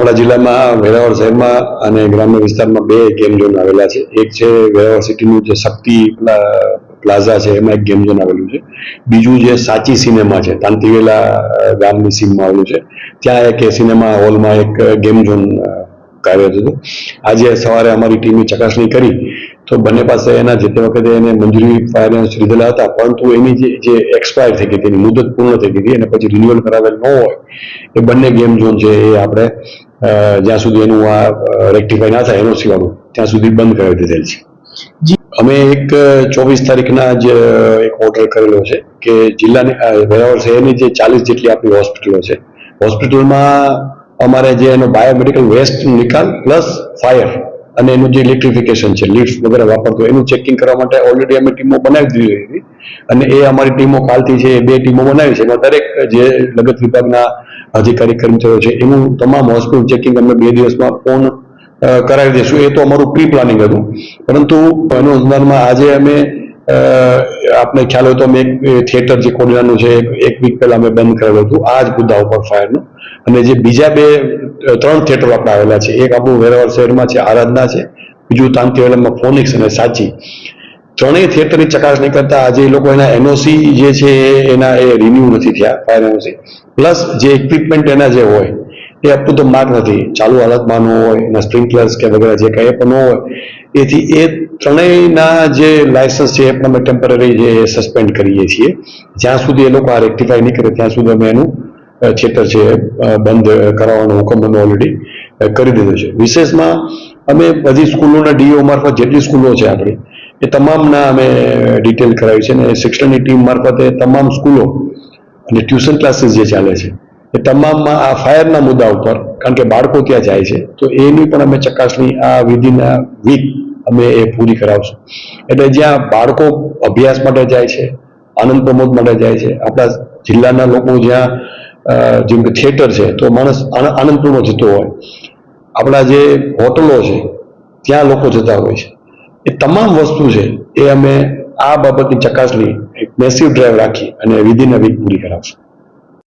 આપણા જિલ્લામાં વેરાવળ શહેરમાં અને ગ્રામ્ય વિસ્તારમાં બે ગેમ ઝોન આવેલા છે. એક છે વેરાવળ સિટીનું જે શક્તિ પ્લાઝા છે, એમાં એક ગેમ ઝોન આવેલું છે. બીજું જે સાચી સિનેમા છે, તાંતીવેલા ગામની સીમમાં આવેલું છે, ત્યાં એક સિનેમા હોલમાં એક ગેમ ઝોન કાર્યરત હતું. આજે સવારે અમારી ટીમે ચકાસણી કરી તો બંને પાસે એના જે તે વખતે એને મંજૂરી ફાઇનાન્સ લીધેલા હતા, પરંતુ એની જે એક્સપાયર થઈ ગઈ હતી, એની મુદત પૂર્ણ થઈ ગઈ હતી, અને પછી રિન્યુઅલ કરાવેલ ન હોય એ બંને ગેમ ઝોન છે એ આપણે જ્યાં સુધી એનું આ રેક્ટિફાઈ ના થાય એનઓસી વાળું ત્યાં સુધી બંધ કરાવી દીધેલ છે. અમે એક 24 તારીખના જ એક ઓર્ડર કરેલો છે કે જિલ્લાની વેરાવળ શહેરની જે 40 જેટલી આપણી હોસ્પિટલો છે, હોસ્પિટલમાં અમારે જે એનો બાયોમેડિકલ વેસ્ટ નિકાલ પ્લસ ફાયર અને એનું જે ઇલેક્ટ્રિફિકેશન છે, લિફ્ટ વગેરે વાપરતો એનું ચેકિંગ કરવા માટે ઓલરેડી અમે ટીમો બનાવી દીધી હતી, અને એ અમારી ટીમો કાલથી છે, 2 ટીમો બનાવી છે. એમાં દરેક જે લગત વિભાગના અધિકારી કર્મચારીઓ છે એનું તમામ હોસ્પિટલ ચેકિંગ અમે 2 દિવસમાં પૂર્ણ કરાવી દઈશું. એ તો અમારું પ્રી પ્લાનિંગ હતું, પરંતુ એનું અનુસંધાનમાં આજે અમે આપને ખ્યાલ હોય તો અમે એક થિયેટર જે કોડીનાનું છે 1 વીક પહેલા અમે બંધ કરેલું હતું આ જ મુદ્દા ઉપર ફાયરનું. અને જે બીજા 3 થિયેટરો આપણે આવેલા છે, એક આપણું વેરાવળ શહેરમાં છે, આરાધના છે, બીજું તાંતીવેલામાં ફોનિક્સ અને સાચી, ત્રણેય થિયેટરની ચકાસણી કરતા આજે એ લોકો એના એનઓસી જે છે એના એ રિન્યુ નથી થયા, ફાયર એનઓસી પ્લસ જે ઇક્વિપમેન્ટ એના જે હોય એ અપ ટુ ધ માર્ક નથી, ચાલુ હાલતમાં ન હોય, એના સ્પ્રિંકલર્સ કે વગેરે જે કંઈ પણ ન હોય, એથી એ ત્રણેયના જે લાયસન્સ છે એ પણ અમે ટેમ્પરરી જે સસ્પેન્ડ કરીએ છીએ. જ્યાં સુધી એ લોકો આ રેક્ટિફાઈ નહીં કરે ત્યાં સુધી અમે એનું થિયેટર છે બંધ કરાવવાનો હુકમ અમે ઓલરેડી કરી દીધો છે. વિશેષમાં અમે બધી સ્કૂલોના ડીઓ મારફત જેટલી સ્કૂલો છે આપણી એ તમામના અમે ડિટેલ કરાવી છે, અને શિક્ષણની ટીમ મારફતે તમામ સ્કૂલો અને ટ્યુશન ક્લાસીસ જે ચાલે છે એ તમામમાં આ ફાયરના મુદ્દા ઉપર, કારણ કે બાળકો ત્યાં જાય છે, તો એની પણ અમે ચકાસણી આ વિધિન વીક અમે એ પૂરી કરાવશું. એટલે જ્યાં બાળકો અભ્યાસ માટે જાય છે, આનંદ પ્રમોદ માટે જાય છે, આપણા જિલ્લાના લોકો જ્યાં જેમ કે થિયેટર છે તો માણસ આનંદપૂર્વક જતો હોય, આપણા જે હોટલો છે ત્યાં લોકો જતા હોય છે, એ તમામ વસ્તુ છે એ અમે આ બાબતની ચકાસણી એક મેસિવ ડ્રાઈવ રાખી અને વિધિન વીક પૂરી કરાવશું.